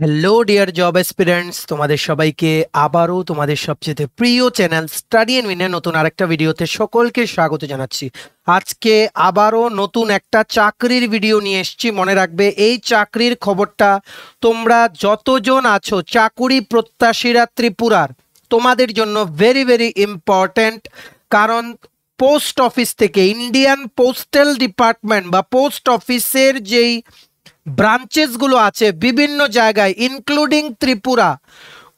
Hello dear job aspirants, তোমাদের সবাইকে আবারও তোমাদের সবচেয়ে প্রিয় চ্যানেল স্টাডি এন্ড উইনের নতুন আরেকটা ভিডিওতে সকলকে স্বাগত জানাচ্ছি। আজকে আবারও নতুন একটা চাকরির ভিডিও নিয়ে এসেছি। মনে রাখবে, এই চাকরির খবরটা তোমরা যতজন আছো চাকুরি প্রত্যাশীরা ত্রিপুরার, তোমাদের জন্য ভেরি ভেরি ইম্পর্ট্যান্ট। কারণ পোস্ট অফিস থেকে, ইন্ডিয়ান পোস্টাল ডিপার্টমেন্ট বা পোস্ট অফিসের যেই ব্রাঞ্চেসগুলো আছে বিভিন্ন জায়গায় ইনক্লুডিং ত্রিপুরা,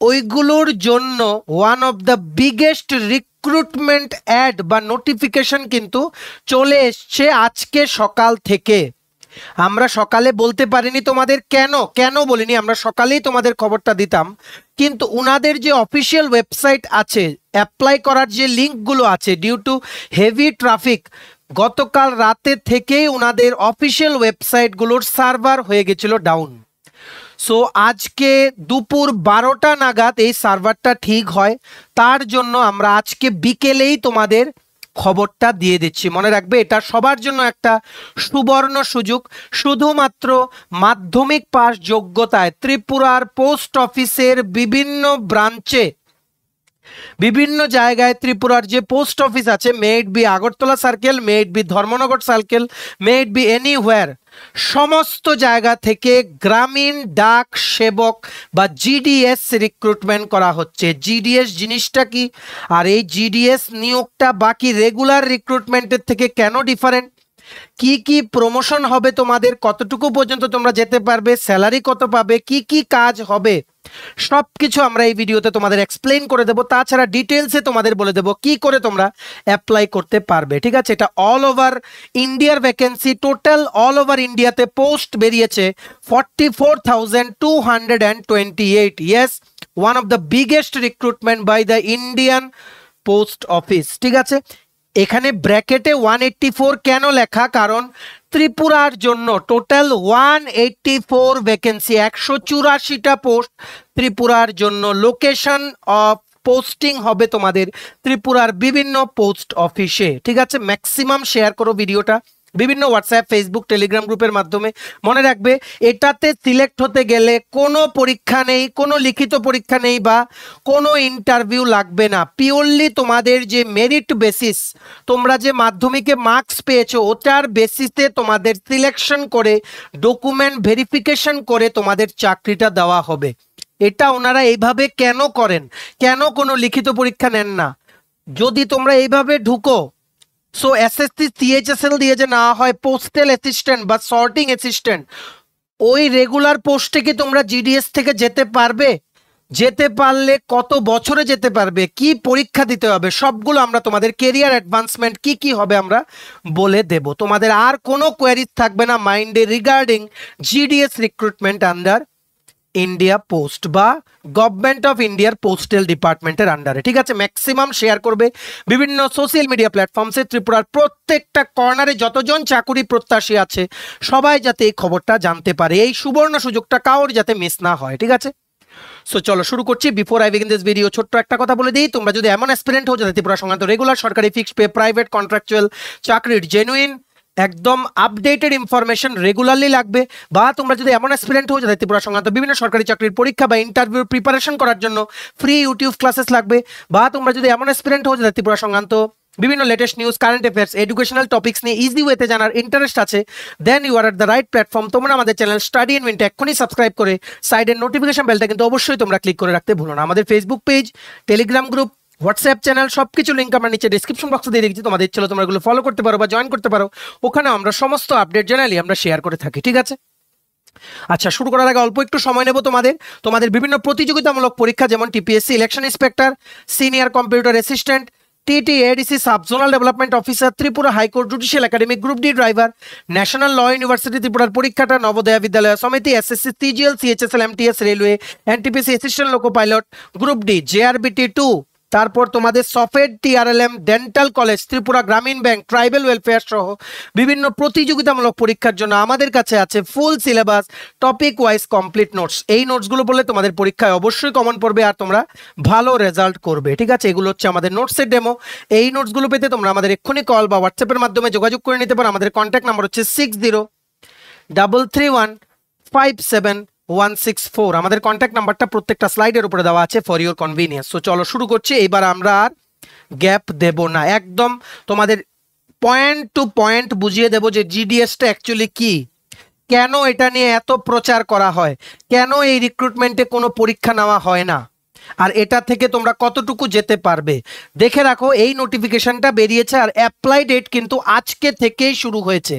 ওইগুলোর জন্য one of the biggest recruitment ad বা নোটিফিকেশন কিন্তু চলে এসছে আজকে সকাল থেকে। আমরা সকালে বলতে পারিনি তোমাদের, কেন বলিনি, আমরা সকালেই তোমাদের খবরটা দিতাম, কিন্তু উনাদের যে অফিসিয়াল ওয়েবসাইট আছে, অ্যাপ্লাই করার যে লিঙ্কগুলো আছে, ডিউ টু হেভি ট্রাফিক গতকাল রাতে থেকেই ওনাদের অফিসিয়াল ওয়েবসাইটগুলোর সার্ভার হয়ে গেছিল ডাউন। সো আজকে দুপুর 12টা নাগাদ এই সার্ভারটা ঠিক হয়, তার জন্য আমরা আজকে বিকেলেই তোমাদের খবরটা দিয়ে দিচ্ছি। মনে রাখবে, এটা সবার জন্য একটা সুবর্ণ সুযোগ। শুধুমাত্র মাধ্যমিক পাস যোগ্যতায় ত্রিপুরার পোস্ট অফিসের বিভিন্ন ব্রাঞ্চে, বিভিন্ন জায়গায় ত্রিপুরার যে পোস্ট অফিস আছে, may it be Agartala circle, may it be Dharmanagar circle, may it be anywhere, সমস্ত জায়গা থেকে গ্রামীণ ডাক সেবক বা জিডিএস রিক্রুটমেন্ট করা হচ্ছে। জিডিএস জিনিসটা কি, আর এই জিডিএস নিয়োগটা বাকি রেগুলার রিক্রুটমেন্টের থেকে কেন ডিফারেন্ট, কি কি প্রমোশন হবে তোমাদের, কতটুকু পর্যন্ত তোমরা যেতে পারবে, স্যালারি কত পাবে, কি কি কাজ হবে, সবকিছু আমরা এই ভিডিওতে তোমাদের এক্সপ্লেইন করে দেবো। তাছাড়া ডিটেলসে তোমাদের বলে দেবো কি করে তোমরা অ্যাপ্লাই করতে পারবে। ঠিক আছে, এটা অল ওভার ইন্ডিয়ার ভ্যাকেন্সি। টোটাল অল ওভার ইন্ডিয়াতে পোস্ট বেরিয়েছে 44,228। Yes, one of the biggest recruitment by the Indian post office. ঠিক আছে, এখানে ব্র্যাকেটে 184 কেন লেখা, কারণ ত্রিপুরার জন্য টোটাল 184 ভ্যাকেন্সি, 184টা পোস্ট ত্রিপুরার জন্য। লোকেশন অফ পোস্টিং হবে তোমাদের ত্রিপুরার বিভিন্ন পোস্ট অফিসে। ঠিক আছে, ম্যাক্সিমাম শেয়ার করো ভিডিওটা বিভিন্ন হোয়াটসঅ্যাপ, ফেসবুক, টেলিগ্রাম গ্রুপের মাধ্যমে। মনে রাখবে, এটাতে সিলেক্ট হতে গেলে কোনো পরীক্ষা নেই, কোনো লিখিত পরীক্ষা নেই বা কোনো ইন্টারভিউ লাগবে না। পিওরলি তোমাদের যে মেরিট বেসিস, তোমরা যে মাধ্যমিকে মার্কস পেয়েছো ওটার বেসিসে তোমাদের সিলেকশন করে ডকুমেন্ট ভেরিফিকেশন করে তোমাদের চাকরিটা দেওয়া হবে। এটা ওনারা এইভাবে কেন করেন, কেন কোনো লিখিত পরীক্ষা নেন না? যদি তোমরা এইভাবে ঢুকো, সো এসএসসি সিএইচএসএল দিয়ে যে না হয় পোস্টাল অ্যাসিস্ট্যান্ট বা সর্টিং অ্যাসিস্ট্যান্ট, ওই রেগুলার পোস্টে কি তোমরা জিডিএস থেকে যেতে পারবে? যেতে পারলে কত বছরে যেতে পারবে, কি পরীক্ষা দিতে হবে, সবগুলো আমরা তোমাদের কেরিয়ার অ্যাডভান্সমেন্ট কি কি হবে আমরা বলে দেব। তোমাদের আর কোনো কোয়ারিজ থাকবে না মাইন্ডে regarding GDS recruitment under India post বা গভর্নমেন্ট অফ ইন্ডিয়ার পোস্টাল ডিপার্টমেন্টের আন্ডারে। ঠিক আছে, ম্যাক্সিমাম শেয়ার করবে বিভিন্ন সোশ্যাল মিডিয়া প্ল্যাটফর্মসে। ত্রিপুরার প্রত্যেকটা কর্নারে যতজন চাকুরি প্রত্যাশী আছে সবাই যাতে এই খবরটা জানতে পারে, এই সুবর্ণ সুযোগটা কারোর যাতে মিস না হয়। ঠিক আছে, সো চলো শুরু করছি। Before I begin this video, ছোট্ট একটা কথা বলে দিই, তোমরা যদি এমন অ্যাসপিরেন্ট হও যাতে ত্রিপুরা সংক্রান্ত রেগুলার সরকারি ফিক্সড পে প্রাইভেট কন্ট্রাকচুয়াল চাকরির জেনুইন একদম আপডেটেড ইনফরমেশন রেগুলারলি লাগবে, বা তোমরা যদি এমন অ্যাসপিরেন্ট হও যাতে ত্রিপুরা সংক্রান্ত বিভিন্ন সরকারি চাকরির পরীক্ষা বা ইন্টারভিউ প্রিপারেশন করার জন্য ফ্রি ইউটিউব ক্লাসেস লাগবে, বা তোমরা যদি এমন অ্যাসপিরেন্ট হও যাতে ত্রিপুরা সংক্রান্ত বিভিন্ন latest news, current affairs, educational topics নিয়ে ইজি ওয়েতে জানার ইন্টারেস্ট আছে, then you are at the right platform. তোমরা আমাদের চ্যানেল স্টাডি এন্ড উইনটা এক্ষুনি সাবস্ক্রাইব করে সাইডের নোটিফিকেশন বেলটা কিন্তু অবশ্যই তোমরা ক্লিক করে রাখতে ভুলো না। আমাদের Facebook page, Telegram group, WhatsApp channel সবকিছু লিঙ্ক আমরা নিচে ডিসক্রিপশন বক্সে দিয়ে রেখেছি। তোমাদের ইচ্ছে হলে তোমরা এগুলো ফলো করতে পারো বা জয়েন করতে পারো, ওখানে আমরা সমস্ত আপডেট জেনারেলি আমরা শেয়ার করে থাকি। ঠিক আছে, আচ্ছা শুরু করার আগে অল্প একটু সময় নেব তোমাদের বিভিন্ন প্রতিযোগিতামূলক পরীক্ষা, যেমন TPSC election inspector, senior computer assistant, TT ADC sub zonal development officer, Tripura high court judicial academy group D driver, national law university ত্রিপুরার পরীক্ষাটা, Navodaya Vidyalaya Samiti, SSC CGL CHSL MTS railway, NTPC assistant loco pilot group D, JRBT 2, তারপর তোমাদের সফেড, TRLM, dental college, Tripura Gramin bank, tribal welfare সহ বিভিন্ন প্রতিযোগিতামূলক পরীক্ষার জন্য আমাদের কাছে আছে full syllabus, topic wise complete notes. এই নোটসগুলো পড়লে তোমাদের পরীক্ষায় অবশ্যই কমন পড়বে আর তোমরা ভালো রেজাল্ট করবে। ঠিক আছে, এগুলো হচ্ছে আমাদের নোটসের ডেমো। এই নোটসগুলো পেতে তোমরা আমাদের এক্ষুনি কল বা হোয়াটসঅ্যাপের মাধ্যমে যোগাযোগ করে নিতে পারো। আমাদের কন্ট্যাক্ট নাম্বার হচ্ছে 60331571 164। আমাদের কন্ট্যাক্ট নাম্বারটা প্রত্যেকটা স্লাইডের উপরে দেওয়া আছে ফর ইউর কনভিনিয়েন্স। সো চলো শুরু করছি। এইবার আমরা আর গ্যাপ দেব না, একদম তোমাদের পয়েন্ট টু পয়েন্ট বুঝিয়ে দেব যে জিডিএসটা অ্যাকচুয়ালি কি, কেন এটা নিয়ে এত প্রচার করা হয়, কেন এই রিক্রুটমেন্টে কোনো পরীক্ষা নেওয়া হয় না, আর এটা থেকে তোমরা কতটুকু যেতে পারবে। দেখে রাখো, এই নোটিফিকেশনটা বেরিয়েছে আর অ্যাপ্লাই ডেট কিন্তু আজকে থেকেই শুরু হয়েছে।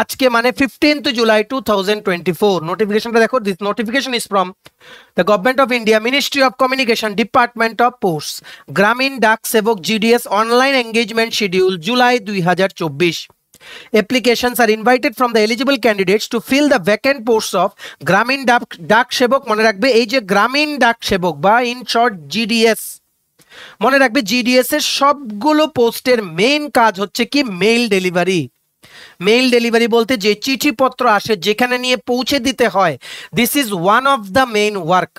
আজকে মানে 15th July 2024। নোটিফিকেশনটা দেখো, this notification is from the government of India, ministry of communication, department of posts, গ্রামীণ ডাক সেবক GDS online engagement schedule July 2024। Applications are invited from the eligible candidates to fill the vacant posts of গ্রামীণ ডাক সেবক। মনে রাখবে এই যে গ্রামীণ ডাক সেবক বা ইন শর্ট জিডিএস, মনে রাখবে জিডিএস এর সবগুলো পোস্টের মেইন কাজ হচ্ছে কি মেইল ডেলিভারি। মেইল ডেলিভারি বলতে যে চিঠিপত্র আসে যেখানে নিয়ে পৌঁছে দিতে হয়, this is one of the main work.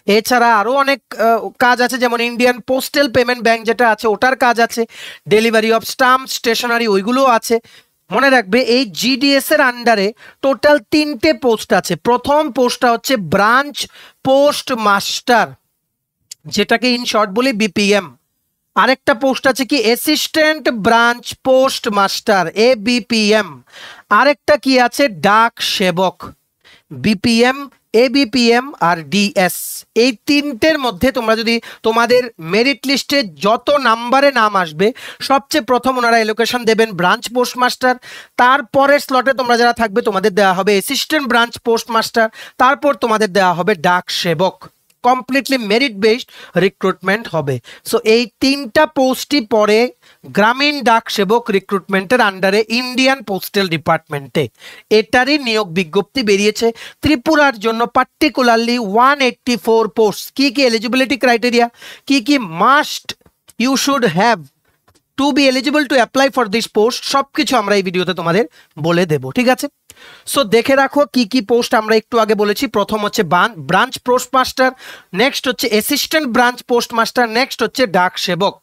এছাড়া আরও অনেক কাজ আছে, যেমন ইন্ডিয়ান পোস্টাল পেমেন্ট ব্যাংক যেটা আছে ওটার কাজ আছে, ডেলিভারি অফ স্টাম্প স্টেশনারি ওইগুলোও আছে। মনে রাখবে এই জিডিএস এর আন্ডারে টোটাল 3টে পোস্ট আছে। প্রথম পোস্টটা হচ্ছে ব্রাঞ্চ পোস্ট মাস্টার, যেটাকে ইন শর্ট বলি বিপিএম। আরেকটা পোস্ট আছে কি assistant branch post master, ABPM. আরেকটা কি আছে ডাক সেবক, বিপিএম, এবিপিএম আর ডিএস। এই 3টের মধ্যে তোমরা যদি তোমাদের মেরিট লিস্টে যত নাম্বারে নাম আসবে সবচেয়ে প্রথম ওনারা এলোকেশন দেবেন ব্রাঞ্চ পোস্ট মাস্টার, তারপরের স্লটে তোমরা যারা থাকবে তোমাদের দেওয়া হবে অ্যাসিস্ট্যান্ট ব্রাঞ্চ পোস্ট মাস্টার, তারপর তোমাদের দেওয়া হবে ডাক সেবক। কমপ্লিটলি মেরিট বেসড রিক্রুটমেন্ট হবে। সো এই 3টা পোস্টই পরে গ্রামীণ ডাক সেবক রিক্রুটমেন্টের আন্ডারে ইন্ডিয়ান পোস্টাল ডিপার্টমেন্টে। এটারই নিয়োগ বিজ্ঞপ্তি বেরিয়েছে ত্রিপুরার জন্য, পার্টিকুলারলি 184 পোস্ট। কি কি এলিজিবিলিটি ক্রাইটেরিয়া, কি কি must you should have to be eligible to apply for this post, সবকিছু আমরা এই ভিডিওতে তোমাদের বলে দেব, ঠিক আছে। সো দেখে রাখো কি কি পোস্ট আমরা একটু আগে বলেছি। প্রথম হচ্ছে ব্রাঞ্চ পোস্ট মাস্টার, নেক্সট হচ্ছে assistant branch post master, next হচ্ছে ডাক সেবক।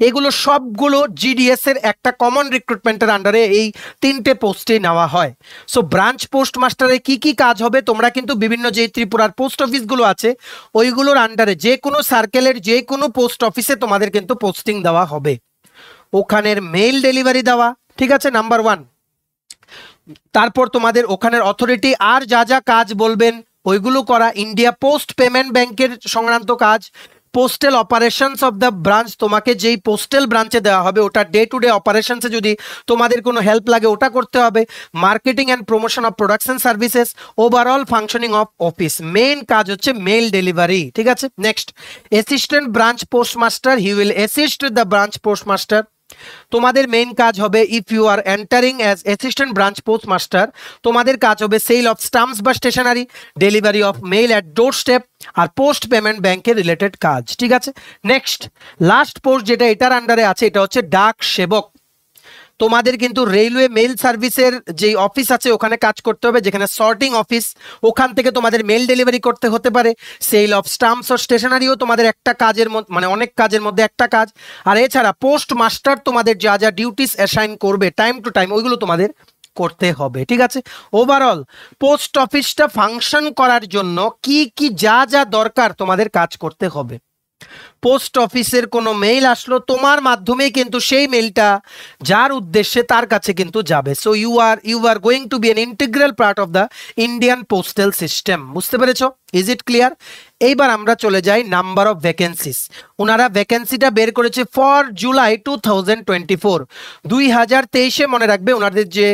এগুলো সবগুলো জিডিএস এর একটা কমন রিক্রুটমেন্টের আন্ডারে এই 3টে পোস্টে নেওয়া হয়। সো ব্রাঞ্চ পোস্ট মাস্টারে কি কি কাজ হবে, তোমরা কিন্তু বিভিন্ন যে ত্রিপুরার পোস্ট অফিসগুলো আছে ওইগুলোর আন্ডারে যে কোনো সার্কেলের যে কোনো পোস্ট অফিসে তোমাদের কিন্তু পোস্টিং দেওয়া হবে, ওখানের মেইল ডেলিভারি দেওয়া, ঠিক আছে, নাম্বার 1। তারপর তোমাদের ওখানের অথরিটি আর যা যা কাজ বলবেন ওইগুলো করা, ইন্ডিয়া পোস্ট পেমেন্ট ব্যাংকের সংক্রান্ত কাজ, postal operations of the branch, তোমাকে যেই পোস্টাল ব্রাঞ্চে দেওয়া হবে ওটা ডে টু ডে অপারেশনসে যদি তোমাদের কোনো হেল্প লাগে ওটা করতে হবে, marketing and promotion of production services, overall functioning of office. Main কাজ হচ্ছে মেইল ডেলিভারি, ঠিক আছে। Next assistant branch post master, he will assist the branch post master. তোমাদের মেইন কাজ হবে if you are entering as assistant branch post master, তোমাদের কাজ হবে সেল অফ স্টাম্পস বা stationery, delivery of mail at door step আর post payment ব্যাংকের related কাজ, ঠিক আছে। নেক্সট লাস্ট পোস্ট যেটা এটার আন্ডারে আছে এটা হচ্ছে ডাক সেবক। তোমাদের কিন্তু রেলওয়ে মেল সার্ভিসের যে অফিস আছে ওখানে কাজ করতে হবে, যেখানে সর্টিং অফিস, ওখান থেকে তোমাদের মেল ডেলিভারি করতে হতে পারে। সেল অফ স্টাম্পস ও স্টেশনারিও তোমাদের একটা কাজের মানে অনেক কাজের মধ্যে একটা কাজ। আর এছাড়া পোস্ট মাস্টার তোমাদের যা যা ডিউটিস অ্যাসাইন করবে টাইম টু টাইম ওইগুলো তোমাদের করতে হবে, ঠিক আছে। ওভারঅল পোস্ট অফিসটা ফাংশন করার জন্য কি কি যা যা দরকার তোমাদের কাজ করতে হবে। পোস্ট অফিসের কোনো মেইল আসলো তোমার মাধ্যমে কিন্তু সেই মেইলটা যার উদ্দেশ্যে তার কাছে কিন্তু যাবে। So you are going to be an integral part of the Indian postal system. বুঝতে পেরেছ? Is it clear? এইবার আমরা চলে যাই নাম্বার অফ ভ্যাকেন্সিস। ওনারা ভ্যাকেন্সিটা বের করেছে ফর জুলাই 2024। 2023-এ মনে রাখবে ওনাদের যে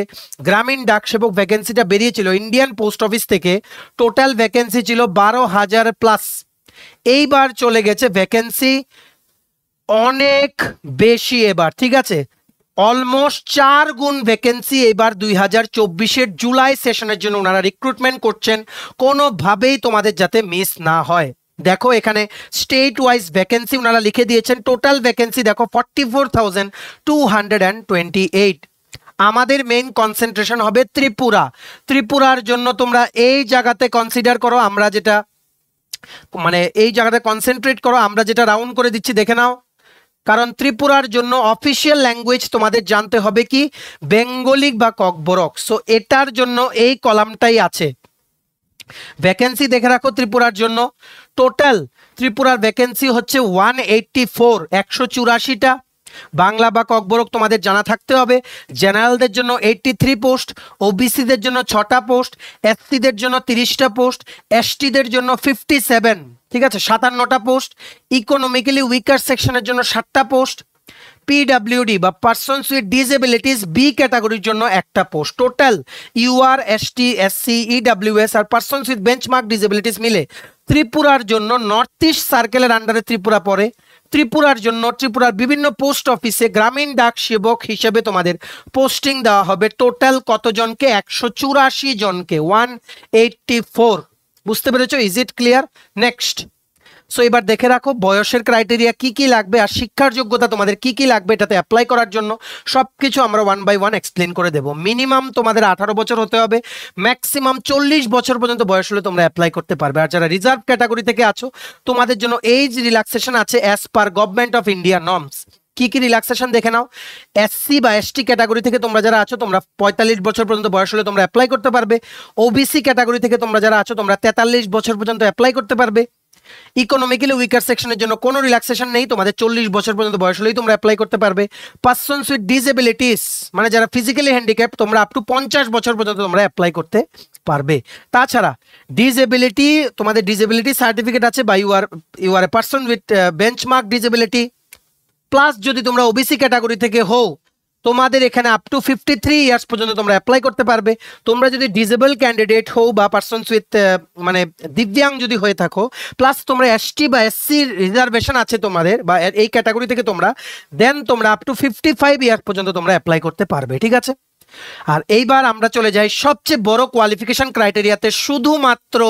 গ্রামীণ ডাক সেবক ভ্যাকেন্সিটা বেরিয়েছিল ইন্ডিয়ান পোস্ট অফিস থেকে, টোটাল ভ্যাকেন্সি ছিল 12,000 প্লাস। এইবার চলে গেছে ভ্যাকেন্সি অনেক বেশি এবার, ঠিক আছে, অলমোস্ট 4 গুণ ভ্যাকেন্সি এবার 2024-এর জুলাই সেশনের জন্য ওনারা রিক্রুটমেন্ট করছেন, কোনোভাবেই তোমাদের যাতে মিস না হয়। দেখো এখানে স্টেট ওয়াইজ ভ্যাকেন্সি ওনারা লিখে দিয়েছেন। টোটাল ভ্যাকেন্সি দেখো 44,228। আমাদের মেইন কনসেন্ট্রেশন হবে ত্রিপুরার জন্য তোমরা এই জায়গাতে কনসিডার করো, আমরা যেটা মানে এই জায়গাটা কনসেন্ট্রেট করো, আমরা যেটা রাউন্ড করে দিচ্ছি দেখে নাও। কারণ ত্রিপুরার জন্য অফিসিয়াল ল্যাঙ্গুয়েজ তোমাদের জানতে হবে কি বেঙ্গলি বা ককবরক। সো এটার জন্য এই কলামটাই আছে। ভ্যাকেন্সি দেখে রাখো ত্রিপুরার জন্য। টোটাল ত্রিপুরার ভ্যাকেন্সি হচ্ছে 184, 184টা। বাংলা বা ককবরক তোমাদের জানা থাকতে হবে। জেনারেলদের জন্য 83 পোস্ট, ওবিসিদের জন্য 6টা পোস্ট, এসসিদের জন্য 30টা পোস্ট, এসটিদের জন্য 57, ঠিক আছে 57টা পোস্ট, ইকোনমিক্যালি উইকার সেকশনের জন্য 7টা পোস্ট, পিডাব্লিউডি বা পার্সনস উইথ ডিসেবিলিটিস বি ক্যাটাগরির জন্য একটা post. Total UR, ST, SC, EWS আর পার্সনস উইথ বেঞ্চমার্ক ডিসেবিলিটিস মিলে ত্রিপুরার জন্য নর্থ ইস্ট সার্কেলের আন্ডারে ত্রিপুরা পড়ে। ত্রিপুরার জন্য ত্রিপুরার বিভিন্ন পোস্ট অফিসে গ্রামীণ ডাক সেবক হিসেবে তোমাদের পোস্টিং দেওয়া হবে। টোটাল কতজনকে? 184 জনকে, 184। বুঝতে পেরেছো? Is it clear? Next. So এবার দেখে রাখো বয়সের ক্রাইটেরিয়া কি কি লাগবে আর শিক্ষার যোগ্যতা তোমাদের কি কি লাগবে এটাতে অ্যাপ্লাই করার জন্য, সবকিছু আমরা 1 বাই 1 এক্সপ্লেন করে দেবো। মিনিমাম তোমাদের 18 বছর হতে হবে, ম্যাক্সিমাম 40 বছর পর্যন্ত বয়স হলে তোমরা অ্যাপ্লাই করতে পারবে। আর যারা রিজার্ভ ক্যাটাগরি থেকে আছো তোমাদের জন্য এজ রিল্যাক্সেশন আছে as per government of India norms. কি কি রিল্যাক্সেশন দেখে নাও। এসসি বা এসটি ক্যাটাগরি থেকে তোমরা যারা আছো তোমরা 45 বছর পর্যন্ত বয়স হলে তোমরা অ্যাপ্লাই করতে পারবে। ওবিসি ক্যাটাগরি থেকে তোমরা যারা আছো তোমরা 43 বছর পর্যন্ত অ্যাপ্লাই করতে পারবে। ইকোনমিক্যালি উইকার সেকশনের জন্য কোনো রিল্যাক্সেশন নেই, তোমাদের 40 বছর পর্যন্ত বয়স হলেই তোমরা অ্যাপ্লাই করতে পারবে। পার্সনস উইথ ডিসেবিলিটিস মানে যারা ফিজিক্যালি হ্যান্ডিক্যাপ তোমরা আপ টু 50 বছর পর্যন্ত তোমরা অ্যাপ্লাই করতে পারবে। তাছাড়া ডিসেবিলিটি, তোমাদের ডিসেবিলিটি সার্টিফিকেট আছে বা you are a person with benchmark disability, plus যদি তোমরা ওবিসি ক্যাটাগরি থেকে হও তোমাদের এখানে আপ টু 53 ইয়ার্স পর্যন্ত তোমরা অ্যাপ্লাই করতে পারবে। তোমরা যদি ডিসেবল ক্যান্ডিডেট হও বা পার্সনস উইথ মানে দিব্যাং যদি হয়ে থাকো, প্লাস তোমরা এসটি বা এসসি রিজার্ভেশন আছে তোমাদের বা এই ক্যাটাগরি থেকে তোমরা, দেন তোমরা আপ টু 55 ইয়ার্স পর্যন্ত তোমরা অ্যাপ্লাই করতে পারবে, ঠিক আছে। আর এইবার আমরা চলে যাই সবচেয়ে বড় কোয়ালিফিকেশন ক্রাইটেরিয়াতে, শুধুমাত্র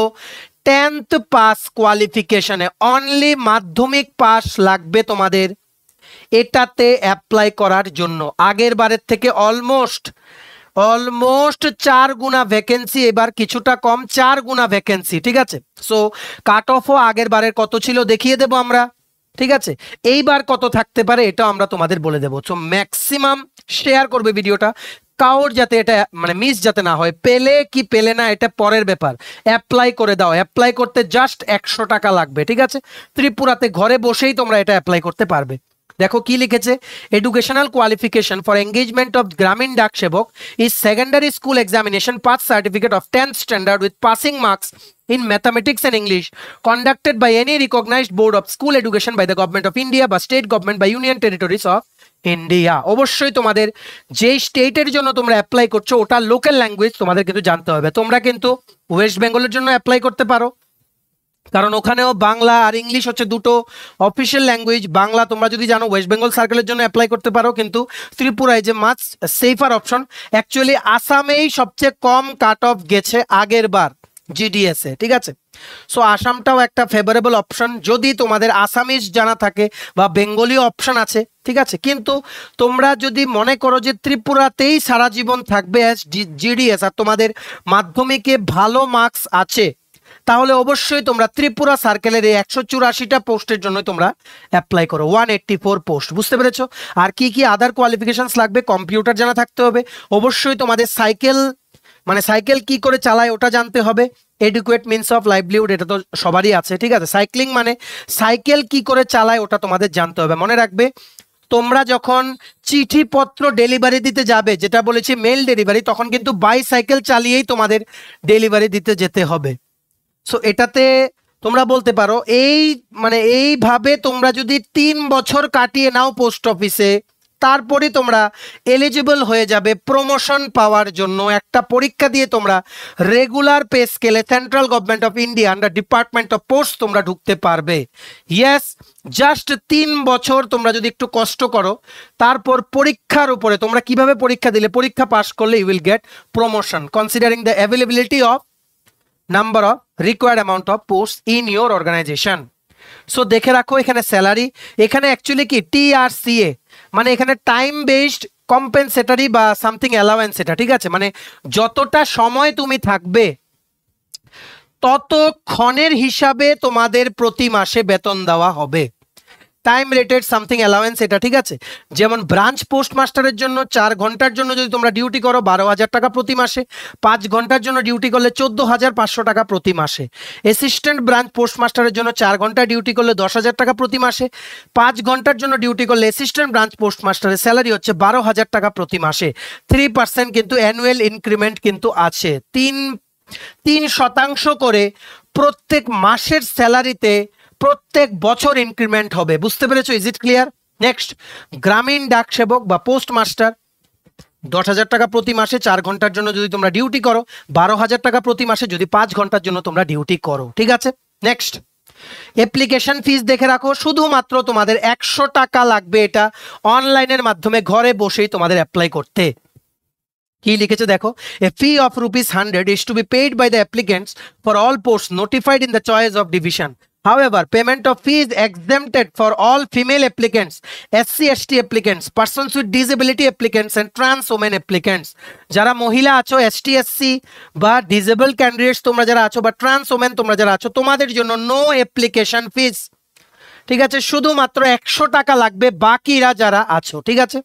10th পাস কোয়ালিফিকেশনে, অনলি মাধ্যমিক পাস লাগবে তোমাদের এটাতে অ্যাপ্লাই করার জন্য। আগের বারের থেকে অলমোস্ট 4 গুণা ভ্যাকেন্সি, এবার কিছুটা কম, 4 গুণা ভ্যাকেন্সি, ঠিক আছে। সো কাট অফও আগের বারের কত ছিল দেখিয়ে দেবো আমরা, ঠিক আছে। এইবার কত থাকতে পারে এটা আমরা তোমাদের বলে দেবো। সো ম্যাক্সিমাম শেয়ার করবে ভিডিওটা, কাউর যাতে এটা মানে মিস যাতে না হয়। পেলে কি পেলে না এটা পরের ব্যাপার, অ্যাপ্লাই করে দাও। অ্যাপ্লাই করতে জাস্ট 100 টাকা লাগবে, ঠিক আছে। ত্রিপুরাতে ঘরে বসেই তোমরা এটা অ্যাপ্লাই করতে পারবে। দেখো কি লিখেছে, educational qualification for engagement of গ্রামীণ ডাক সেবক is secondary school examination pass certificate of 10th standard with passing marks in mathematics and English conducted by any recognized board of school education by the government of India বা state government by union territories of India। অবশ্যই তোমাদের যেই স্টেটের জন্য তোমরা apply করছো ওটা local language তোমাদের কিন্তু জানতে হবে। তোমরা কিন্তু ওয়েস্ট বেঙ্গলের জন্য অ্যাপ্লাই করতে পারো, কারণ ওখানেও বাংলা আর ইংলিশ হচ্ছে দুটো অফিসিয়াল ল্যাঙ্গুয়েজ। বাংলা তোমরা যদি জানো ওয়েস্ট বেঙ্গল সার্কেলের জন্য অ্যাপ্লাই করতে পারো, কিন্তু ত্রিপুরায় যে মাছ সেফার অপশন, অ্যাকচুয়ালি আসামেই সবচেয়ে কম কাট অফ গেছে আগের বার জিডিএসে, ঠিক আছে। সো আসামটাও একটা ফেভারেবল অপশন যদি তোমাদের আসামিজ জানা থাকে বা বেঙ্গলি অপশন আছে, ঠিক আছে। কিন্তু তোমরা যদি মনে করো যে ত্রিপুরাতেই সারা জীবন থাকবে অ্যাজ জিডিএস আর তোমাদের মাধ্যমিকে ভালো মার্কস আছে, তাহলে অবশ্যই তোমরা ত্রিপুরা সার্কেলের এই 184টা পোস্টের জন্য তোমরা অ্যাপ্লাই করো, 184 পোস্ট। বুঝতে পেরেছো? আর কি কি আদার কোয়ালিফিকেশনস লাগবে, কম্পিউটার জানা থাকতে হবে, অবশ্যই তোমাদের সাইকেল মানে সাইকেল কি করে চালায় ওটা জানতে হবে, এডুকুয়েট মিনস অফ লাইভলিহুড এটা তো সবারই আছে, ঠিক আছে। সাইক্লিং মানে সাইকেল কি করে চালায় ওটা তোমাদের জানতে হবে। মনে রাখবে তোমরা যখন চিঠিপত্র ডেলিভারি দিতে যাবে, যেটা বলেছি মেল ডেলিভারি, তখন কিন্তু বাইসাইকেল চালিয়েই তোমাদের ডেলিভারি দিতে যেতে হবে। সো এটাতে তোমরা বলতে পারো এইভাবে তোমরা যদি 3 বছর কাটিয়ে নাও পোস্ট অফিসে, তারপরে তোমরা এলিজিবল হয়ে যাবে প্রমোশন পাওয়ার জন্য। একটা পরীক্ষা দিয়ে তোমরা রেগুলার পে স্কেলে central government of India under department of post তোমরা ঢুকতে পারবে। ইয়েস, জাস্ট 3 বছর তোমরা যদি একটু কষ্ট করো, তারপর পরীক্ষার উপরে তোমরা কিভাবে পরীক্ষা দিলে, পরীক্ষা পাস করলে you will get promotion considering the availability of number of required amount of post in your organization. So দেখে রাখো এখানে স্যালারি, এখানে অ্যাকচুয়ালি কি টিআরসিএ মানে এখানে টাইম বেসড কম্পেনসেটরি বা সামথিং অ্যালাওয়েন্স, এটা ঠিক আছে। মানে যতটা সময় তুমি থাকবে ততক্ষণের হিসাবে তোমাদের প্রতি মাসে বেতন দেওয়া হবে। টাইম রেটেড সামথিং অ্যালাউয়েন্স এটা, ঠিক আছে। যেমন ব্রাঞ্চ পোস্ট মাস্টারের জন্য 4 ঘন্টার জন্য যদি তোমরা ডিউটি করো 12,000 টাকা প্রতি মাসে, 5 ঘন্টার জন্য ডিউটি করলে 14,500 টাকা প্রতি মাসে। অ্যাসিস্ট্যান্ট ব্রাঞ্চ পোস্ট মাস্টারের জন্য 4 ঘন্টা ডিউটি করলে 10,000 টাকা প্রতি মাসে, 5 ঘন্টার জন্য ডিউটি করলে অ্যাসিস্ট্যান্ট ব্রাঞ্চ পোস্ট মাস্টারের স্যালারি হচ্ছে 12,000 টাকা প্রতি মাসে। 3% কিন্তু অ্যানুয়াল ইনক্রিমেন্ট কিন্তু আছে, 3% করে প্রত্যেক মাসের স্যালারিতে প্রত্যেক বছর ইনক্রিমেন্ট হবে। বুঝতে পেরেছো? Is it clear? নেক্সট, গ্রামীণ ডাক সেবক বা পোস্ট মাস্টার 10,000 টাকা প্রতি মাসে 4 ঘন্টার জন্য যদি তোমরা ডিউটি করো, 12,000 টাকা প্রতি মাসে যদি 5 ঘন্টার জন্য তোমরা ডিউটি করো, ঠিক আছে। নেক্সট, অ্যাপ্লিকেশন ফিস দেখে রাখো, শুধুমাত্র তোমাদের 100 টাকা লাগবে, এটা অনলাইনের মাধ্যমে ঘরে বসেই তোমাদের অ্যাপ্লাই করতে। কি লিখেছে দেখো, এ fee of ₹100 is to be paid by the applicants for all posts notified in the choice of division. However, payment of fee is exempted for all female applicants, SC/ST applicants, persons with disability applicants and trans women applicants. যারা মহিলা আছো, ST/SC বা disable candidates তোমরা যারা আছো বা trans women তোমরা যারা আছো, তোমাদের জন্য নো অ্যাপ্লিকেশন ফিস, ঠিক আছে। শুধুমাত্র 100 টাকা লাগবে বাকিরা যারা আছো, ঠিক আছে।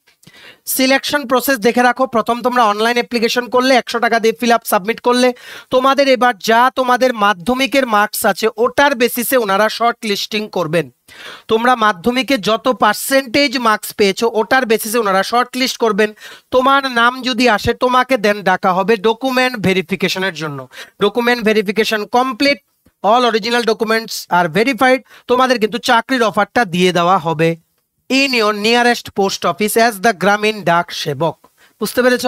সিলেকশন প্রসেস দেখে রাখো, প্রথম তোমরা অনলাইন অ্যাপ্লিকেশন করলে 100 টাকা দিয়ে ফিল আপ সাবমিট করলে তোমাদের এবার যা তোমাদের মাধ্যমিকের মার্কস আছে ওটার বেসিসে ওনারা শর্ট লিস্টিং করবেন। তোমরা মাধ্যমিকে যত পার্সেন্টেজ মার্কস পেয়েছো ওটার বেসিসে ওনারা শর্ট লিস্ট করবেন। তোমার নাম যদি আসে তোমাকে দেন ডাকা হবে ডকুমেন্ট ভেরিফিকেশনের জন্য। Document verification complete, all original documents আর ভেরিফাইড, তোমাদের কিন্তু চাকরির অফারটা দিয়ে দেওয়া হবে in your nearest post office as the Gramin Dak সেবক। বুঝতে পেরেছ?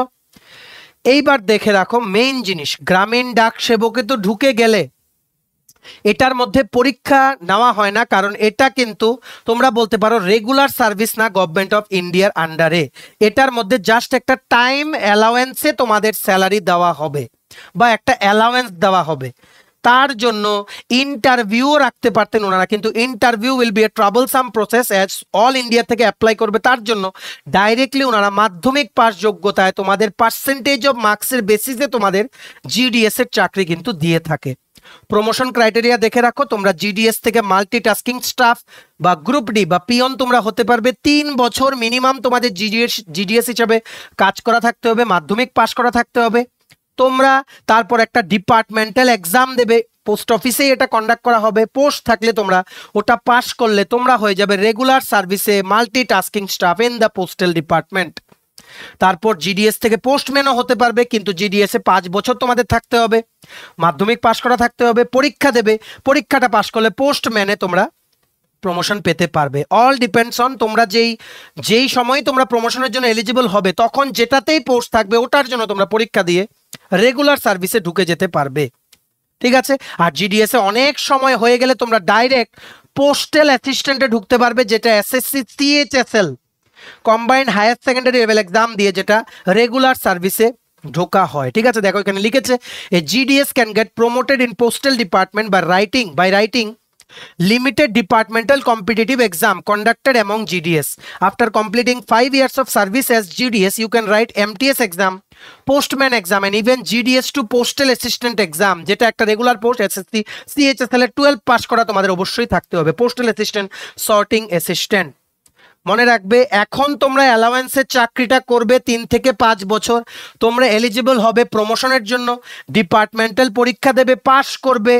এইবার দেখে রাখো মেইন জিনিস, গ্রামীণ ডাক সেবকে তো ঢুকে গেলে এটার মধ্যে পরীক্ষা নেওয়া হয় না, কারণ এটা কিন্তু তোমরা বলতে পারো রেগুলার সার্ভিস না গভর্নমেন্ট অফ ইন্ডিয়ার আন্ডারে। এটার মধ্যে জাস্ট একটা টাইম অ্যালাওয়েন্সে তোমাদের স্যালারি দেওয়া হবে বা একটা অ্যালাওয়েন্স দেওয়া হবে। তার জন্য ইন্টারভিউ রাখতে পারতেন ওনারা, কিন্তু interview will B A troublesome process as all India থেকে অ্যাপ্লাই করবে। তার জন্য ডাইরেক্টলি ওনারা মাধ্যমিক পাস যোগ্যতায় তোমাদের পার্সেন্টেজ অফ মার্কসের বেসিসে তোমাদের জিডিএস এর চাকরি কিন্তু দিয়ে থাকে। প্রমোশন ক্রাইটেরিয়া দেখে রাখো, তোমরা জিডিএস থেকে মাল্টিটাস্কিং স্টাফ বা গ্রুপ ডি বা পিয়ন তোমরা হতে পারবে। 3 বছর মিনিমাম তোমাদের জিডিএস হিসাবে কাজ করা থাকতে হবে, মাধ্যমিক পাস করা থাকতে হবে তোমরা। তারপর একটা ডিপার্টমেন্টাল এক্সাম দেবে, পোস্ট অফিসেই এটা কন্ডাক্ট করা হবে। পোস্ট থাকলে তোমরা ওটা পাস করলে তোমরা হয়ে যাবে রেগুলার সার্ভিসে multitasking staff in the postal department. তারপর জিডিএস থেকে পোস্টম্যানও হতে পারবে, কিন্তু জিডিএস এ 5 বছর তোমাদের থাকতে হবে, মাধ্যমিক পাস করা থাকতে হবে, পরীক্ষা দেবে, পরীক্ষাটা পাস করলে পোস্টম্যানে তোমরা প্রমোশন পেতে পারবে। অল ডিপেন্ডস অন তোমরা যেই সময় তোমরা প্রমোশনের জন্য এলিজিবল হবে তখন যেটাতেই পোস্ট থাকবে ওটার জন্য তোমরা পরীক্ষা দিয়ে রেগুলার সার্ভিসে ঢুকে যেতে পারবে, ঠিক আছে। আর জিডিএস এ অনেক সময় হয়ে গেলে তোমরা ডাইরেক্ট পোস্টাল অ্যাসিস্ট্যান্টে ঢুকতে পারবে, যেটা SSC CHSL combined higher secondary level exam দিয়ে যেটা রেগুলার সার্ভিসে ঢোকা হয়, ঠিক আছে। দেখো এখানে লিখেছে a GDS can get promoted in postal department by writing limited departmental competitive exam conducted among GDS. After completing 5 years of service as GDS, you can write MTS exam, postman exam and even GDS to postal assistant exam, যেটা একটা regular post SSC CHSL এর 12 pass করা তোমাদের অবশ্যই থাকতে হবে। Postal assistant, sorting assistant. মনে রাখবে এখন তোমরা অ্যালাওয়েন্সের চাকরিটা করবে 3 থেকে 5 বছর, তোমরা এলিজিবল হবে প্রমোশনের জন্য, ডিপার্টমেন্টাল পরীক্ষা দেবে, পাস করবে,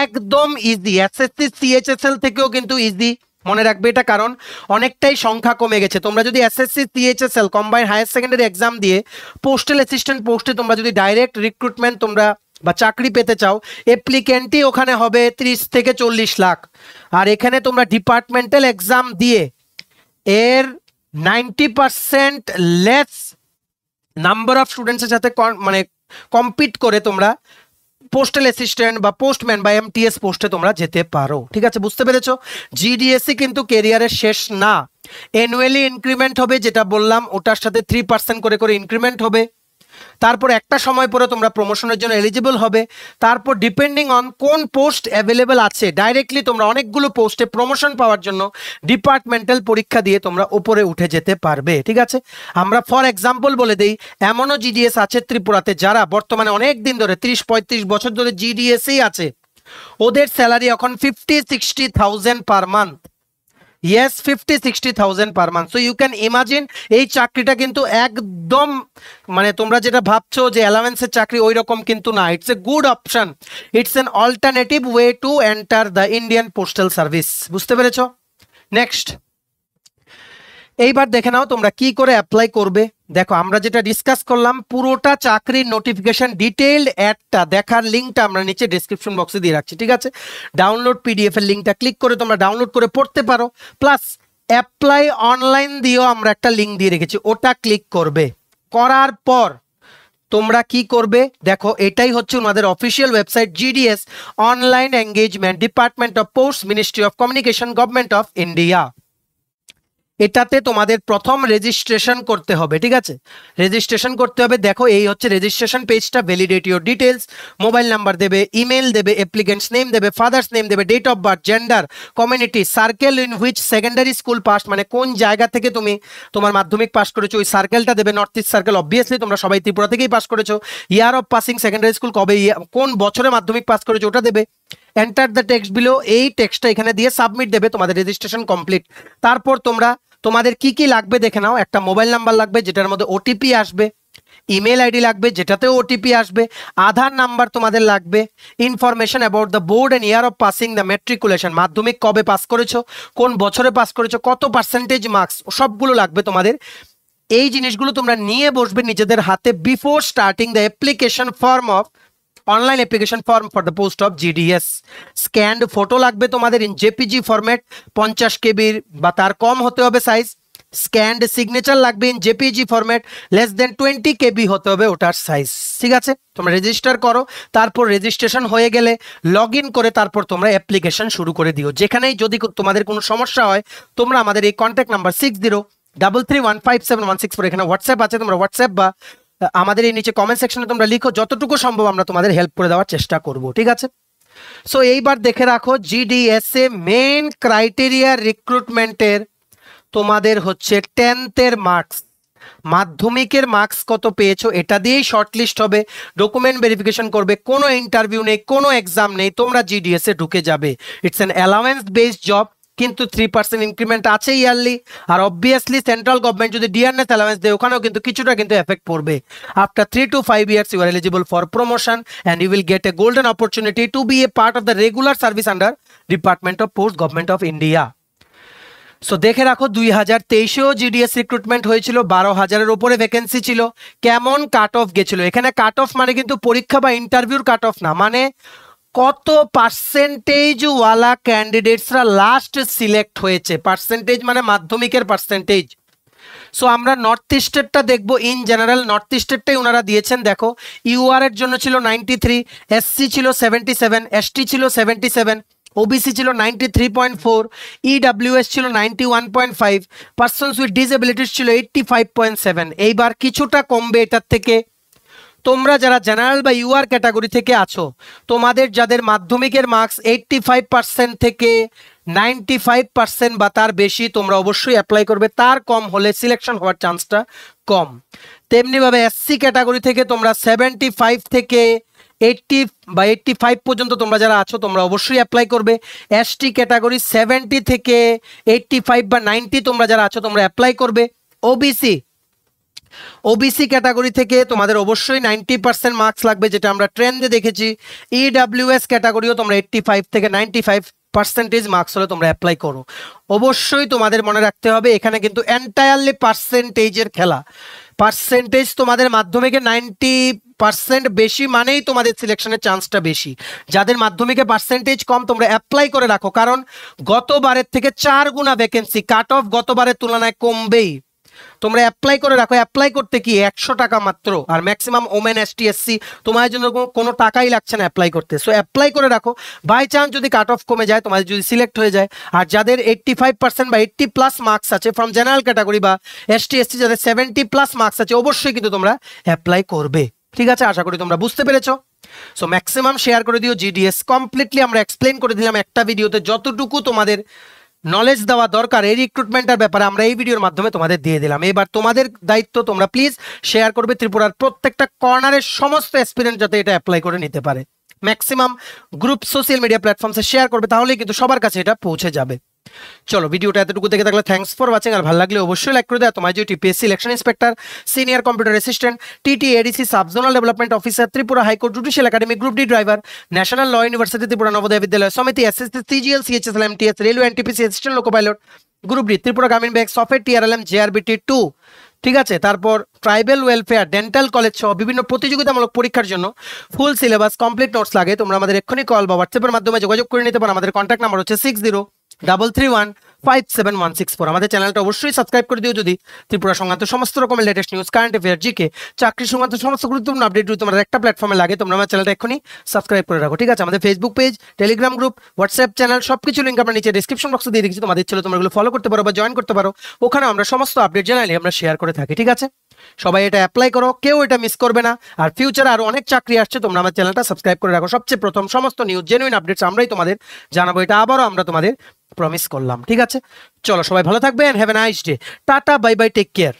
একদম ইজি। এসএসসি সিএইচএসএল থেকেও কিন্তু ইজি, মনে রাখবে এটা, কারণ অনেকটাই সংখ্যা কমে গেছে। তোমরা যদি SSC CHSL combined higher secondary exam দিয়ে পোস্টাল অ্যাসিস্ট্যান্ট পোস্টে তোমরা যদি ডাইরেক্ট রিক্রুটমেন্ট তোমরা বা চাকরি পেতে চাও, অ্যাপ্লিকেন্টই ওখানে হবে 30 থেকে 40 লাখ। আর এখানে তোমরা ডিপার্টমেন্টাল এক্সাম দিয়ে এর 90% লেস নাম্বার অফ স্টুডেন্টসের সাথে মানে কম্পিট করে তোমরা পোস্টাল অ্যাসিস্ট্যান্ট বা পোস্টম্যান বা এমটিএস পোস্টে তোমরা যেতে পারো, ঠিক আছে। বুঝতে পেরেছো? জিডিএসসি কিন্তু কেরিয়ারের শেষ না, অ্যানুয়ালি ইনক্রিমেন্ট হবে, যেটা বললাম ওটার সাথে 3% করে ইনক্রিমেন্ট হবে। তারপর একটা সময় পরে তোমরা প্রমোশনের জন্য এলিজিবল হবে। তারপর ডিপেন্ডিং অন কোন পোস্ট অ্যাভেলেবেল আছে, ডাইরেক্টলি তোমরা অনেকগুলো পোস্টে প্রমোশন পাওয়ার জন্য ডিপার্টমেন্টাল পরীক্ষা দিয়ে তোমরা উপরে উঠে যেতে পারবে, ঠিক আছে। আমরা ফর এক্সাম্পল বলে দেই, এমনও জিডিএস আছে ত্রিপুরাতে যারা বর্তমানে অনেক দিন ধরে 30-35 বছর ধরে জিডিএসই আছে, ওদের স্যালারি এখন 50-60 thousand per month, yes 50-60,000 per month. So you can imagine এই চাকরিটা কিন্তু একদম মানে তোমরা যেটা ভাবছো যে অ্যালাওয়েন্সের চাকরি ওই রকম কিন্তু না। It's a good option, it's an alternative way to enter the Indian postal service. বুঝতে পেরেছো? নেক্সট এইবার দেখে নাও তোমরা কি করে অ্যাপ্লাই করবে। দেখো আমরা যেটা ডিসকাস করলাম পুরোটা চাকরির নোটিফিকেশন ডিটেইলড অ্যাডটা দেখার লিঙ্কটা আমরা নিচে ডেসক্রিপশন বক্সে দিয়ে রাখছি, ঠিক আছে? ডাউনলোড পিডিএফ এর লিঙ্কটা ক্লিক করে তোমরা ডাউনলোড করে পড়তে পারো, প্লাস অ্যাপ্লাই অনলাইন দিয়েও আমরা একটা লিঙ্ক দিয়ে রেখেছি, ওটা ক্লিক করবে। করার পর তোমরা কি করবে দেখো, এটাই হচ্ছে ওনাদের official website, GDS online engagement, department of post, ministry of communication, government of India. এটাতে তোমাদের প্রথম রেজিস্ট্রেশন করতে হবে, ঠিক আছে? রেজিস্ট্রেশন করতে হবে। দেখো এই হচ্ছে রেজিস্ট্রেশন পেজটা, validate your details, mobile number দেবে, ইমেল দেবে, অ্যাপ্লিকেন্টস নেম দেবে, ফাদার্স নেম দেবে, date of birth, gender, community, circle in which secondary school pass, মানে কোন জায়গা থেকে তুমি তোমার মাধ্যমিক পাস করেছো ওই সার্কেলটা দেবে। নর্থ ইস্ট সার্কেল, অবভিয়াসলি তোমরা সবাই ত্রিপুরা থেকেই পাস করেছো। Year of passing secondary school, কবে কোন বছরে মাধ্যমিক পাস করেছো ওটা দেবে। এন্টার দ্য টেক্সট বিলো, এই টেক্সটটা এখানে দিয়ে সাবমিট দেবে, তোমাদের রেজিস্ট্রেশন কমপ্লিট। তারপর তোমরা তোমাদের কি কি লাগবে দেখে নাও। একটা মোবাইল নাম্বার লাগবে যেটার মধ্যে ওটিপি আসবে, ইমেল আইডি লাগবে যেটাতেও ওটিপি আসবে, আধার নাম্বার তোমাদের লাগবে, information about the board and year of passing the matriculation, মাধ্যমিক কবে পাস করেছো, কোন বছরে পাস করেছো, কত পার্সেন্টেজ মার্কস, সবগুলো লাগবে তোমাদের। এই জিনিসগুলো তোমরা নিয়ে বসবে নিজেদের হাতে before starting the application form of online application form for the post of GDS. Scanned photo লাগবে তোমাদের ইন জেপিজি ফরম্যাট, 50 কেবির বা তার কম হতে হবে সাইজ। স্ক্যান্ড সিগনেচার লাগবে in JPG format, less than 20 কেবি হতে হবে ওটার সাইজ, ঠিক আছে? তোমরা রেজিস্টার করো, তারপর রেজিস্ট্রেশন হয়ে গেলে লগ ইন করে তারপর তোমরা অ্যাপ্লিকেশন শুরু করে দিও। যেখানেই যদি তোমাদের কোনো সমস্যা হয় তোমরা আমাদের এই কন্ট্যাক্ট নাম্বার 6033157164, এখানে হোয়াটসঅ্যাপ আছে, তোমরা হোয়াটসঅ্যাপ বা আমাদের এই নিচে কমেন্ট সেকশনে তোমরা লিখো, যতটুকু সম্ভব আমরা তোমাদের হেল্প করে দেওয়ার চেষ্টা করব, ঠিক আছে? সো এইবার দেখে রাখো জিডিএসএ মেইন ক্রাইটেরিয়া রিক্রুটমেন্টের তোমাদের হচ্ছে 10th এর মার্কস, মাধ্যমিকের মার্কস কত পেয়েছো এটা দিয়েই শর্টলিস্ট হবে, ডকুমেন্ট ভেরিফিকেশন করবে, কোনো ইন্টারভিউ নেই, কোনো এক্সাম নেই, তোমরা জিডিএসএ ঢুকে যাবে। It's an allowance based job, কিন্তু 3% ইনক্রিমেন্ট আছে ইয়ারলি। আর অবভিয়াসলি সেন্ট্রাল গভর্নমেন্ট যদি ডিআরএস অ্যালাওয়েন্স দেয় ওখানেও কিন্তু কিছুটা কিন্তু এফেক্ট পড়বে। After 3 to 5 years you are eligible for promotion and you will get a golden opportunity to be a part of the regular service under Department of Post, Government of India. So দেখে রাখো 2023-এও GDS recruitment হয়েছিল, 12,000-এর উপরে vacancy ছিল। কেমন cut off গেছিল, এখানে cut off মানে কিন্তু পরীক্ষা বা ইন্টারভিউর কাট অফ না, মানে কত পার্সেন্টেজ ওয়ালা ক্যান্ডিডেটসরা লাস্ট সিলেক্ট হয়েছে, পার্সেন্টেজ মানে মাধ্যমিকের পার্সেন্টেজ। সো আমরা নর্থ ইস্টেরটা দেখবো, ইন জেনারেল নর্থ ইস্টেরটাই ওনারা দিয়েছেন। দেখো ইউআর এর জন্য ছিল 93, এসসি ছিল 77, এসটি ছিল 77, ওবিসি ছিল 93.4, ইডব্লিউএস ছিল 91.5, পার্সনস উইথ ডিসএবিলিটিস ছিল 85.7। এইবার কিছুটা কমবে এটার থেকে। তোমরা যারা জেনারেল বা ইউআর ক্যাটাগরি থেকে আছো, তোমাদের যাদের মাধ্যমিকের মার্কস 85% থেকে 95% বা তার বেশি, তোমরা অবশ্যই অ্যাপ্লাই করবে, তার কম হলে সিলেকশন হওয়ার চান্সটা কম। তেমনিভাবে এসসি ক্যাটাগরি থেকে তোমরা 75 থেকে 80 বা 85 পর্যন্ত তোমরা যারা আছো তোমরা অবশ্যই অ্যাপ্লাই করবে। এসটি ক্যাটাগরি 70 থেকে 85 বা 90 তোমরা যারা আছো তোমরা অ্যাপ্লাই করবে। ওবিসি ক্যাটাগরি থেকে তোমাদের অবশ্যই 90% মার্কস লাগবে, যেটা আমরা ট্রেন্ডে দেখেছি। ইডব্লিউএস ক্যাটাগরিও তোমরা 85 থেকে 95% মার্কস হলে তোমরা অ্যাপ্লাই করো। অবশ্যই তোমাদের মনে রাখতে হবে এখানে কিন্তু এন্টায়ারলি পার্সেন্টেজের খেলা। পার্সেন্টেজ তোমাদের মাধ্যমিকে 90% বেশি মানেই তোমাদের সিলেকশনের চান্সটা বেশি। যাদের মাধ্যমিকে পার্সেন্টেজ কম তোমরা অ্যাপ্লাই করে রাখো, কারণ গতবারের থেকে 4 গুণা ভ্যাকেন্সি, কাট অফ গতবারের তুলনায় কমবেই। তোমরা অ্যাপ্লাই করে রাখো। অ্যাপ্লাই করতে কি 100 টাকা মাত্র, আর ম্যাক্সিমাম ওমেন, এসটি, এসসি তোমাদের জন্য কোনো টাকাই লাগছে না অ্যাপ্লাই করতে। সো অ্যাপ্লাই করে রাখো, বাই চান্স যদি কাট অফ কমে যায়, তোমাদের যদি সিলেক্ট হয়ে যায়, আর যাদের 85% বা 80+ মার্কস আছে ফ্রম জেনারেল ক্যাটাগরি বা এসটি, এসসি, যাদের 70+ মার্কস আছে, অবশ্যই কিন্তু তোমরা অ্যাপ্লাই করবে, ঠিক আছে? আশা করি তোমরা বুঝতে পেরেছো। সো ম্যাক্সিমাম শেয়ার করে দিও। জিডিএস কমপ্লিটলি আমরা এক্সপ্লেন করে দিলাম একটা ভিডিওতে, যতটুকু তোমাদের নলেজ দেওয়া দরকার এই রিক্রুটমেন্টের ব্যাপারে আমরা এই ভিডিওর মাধ্যমে তোমাদের দিয়ে দিলাম। এবার তোমাদের দায়িত্ব, তোমরা প্লিজ শেয়ার করবে ত্রিপুরার প্রত্যেকটা কর্নারের সমস্ত অ্যাসপিরেন্ট যাতে এটা অ্যাপ্লাই করে নিতে পারে। ম্যাক্সিমাম গ্রুপ সোশ্যাল মিডিয়া প্ল্যাটফর্মসে শেয়ার করবে, তাহলেই কিন্তু সবার কাছে এটা পৌঁছে যাবে। চলো ভিডিওটা এতটুকু দেখে থাকলে থ্যাঙ্কস ফর ওয়াচিং, আর ভালো লাগলে অবশ্যই লাইক করে দেয়। তোমার যে TPSC election inspector, senior computer assistant, TT ADC sub zonal development officer, Tripura high court judicial academy, group D driver, national law university Tripura Navodaya Vidyalaya Samiti, SSC, CGL, CHSL, MTS, railway, NTPC assistant loco pilot, group D Tripura Gramin bank, software, TRLM, JRBT 2, ঠিক আছে। তারপর tribal welfare, dental college সহ বিভিন্ন প্রতিযোগিতামূলক পরীক্ষার জন্য full syllabus complete notes লাগে, তোমরা আমাদের এক্ষুনি কল বা হোয়াটসঅ্যাপের মাধ্যমে যোগাযোগ করে নিতে পারো। আমাদের কন্ট্যাক্ট নাম্বার হচ্ছে 6033157164। আমাদের চ্যানেলটা অবশ্যই সাবস্ক্রাইব করে দিও যদি ত্রিপুরা সংক্রান্ত সমস্ত রকমের latest news, current affair, GK, চাকরি সংক্রান্ত সমস্ত গুরুত্বপূর্ণ আপডেট যদি তোমার একটা প্ল্যাটফর্মে লাগে, তোমরা আমার চ্যানেলটা এক্ষুনি সাবস্ক্রাইব করে রাখো, ঠিক আছে। আমাদের Facebook page, Telegram group, WhatsApp channel সবকিছু লিঙ্ক আমরা নিচে ডিসক্রিপশন বক্সে দিয়ে দিচ্ছি। তোমাদের ছেলে তোমরা এগুলো ফলো করতে পারো বা জয়েন করতে পারো, ওখানে আমরা সমস্ত আপডেট জানালে আমরা শেয়ার করে থাকি, ঠিক আছে। সবাই এটা অ্যাপ্লাই করো, কেউ এটা মিস করবে না। আর ফিউচারে আরো অনেক চাকরি আসছে, তোমরা আমার চ্যানেলটা সাবস্ক্রাইব করে রাখো। সবচেয়ে প্রথম সমস্ত নিউজ, জেনুইন আপডেটস আমরাই তোমাদের জানাবো, এটা আবারও আমরা তোমাদের প্রমিস করলাম, ঠিক আছে। চলো সবাই ভালো থাকবে, have a nice day, tata, bye bye, take care.